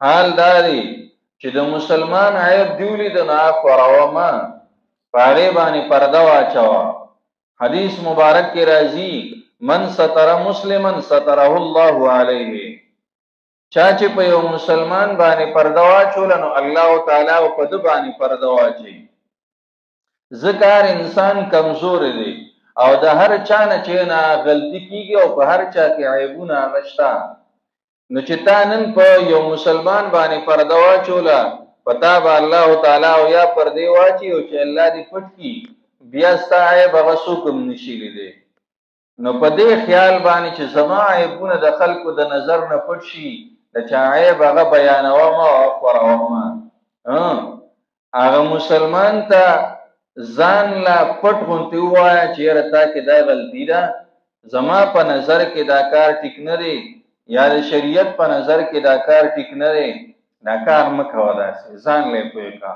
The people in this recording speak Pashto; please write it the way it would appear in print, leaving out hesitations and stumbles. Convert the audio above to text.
حال داری چې د مسلمان عیب دیولی د نه خوراوما پاره باندې پرده واچوا. حدیث مبارک کې راځي من ستر مسلمن ستره الله علیه. چا چې په یو مسلمان باندې پرده واچول نو الله تعالی په د باندې پرده واچي. ذکر انسان کمزور دی او د هر چا نه چې نه غلطي کیږي او په هر چا کې عیبونه نشتا. نو چې تا نن په یو مسلمان باندې پرده واچوله پتا به الله تعالی او یا پردې واچي او چې الله دې پټ کی بیا ستا عیب هغه څوک هم نشي لیدلی. نو په دې خیال باندې چې زما عیبونه د خلکو د نظر نه پټ شي د چا عیب هغه بیانوم او خوروم. هغه مسلمان ته ځان لا پټ غونتی ووایه چې یاره تا کې دا غلطي ده، زما په نظر کې دا کار ټیک نه دی یا د شریعت په نظر کې دا کار ټیک نه دی، دا کار مه کوه، داسې ځان لا پوه کا.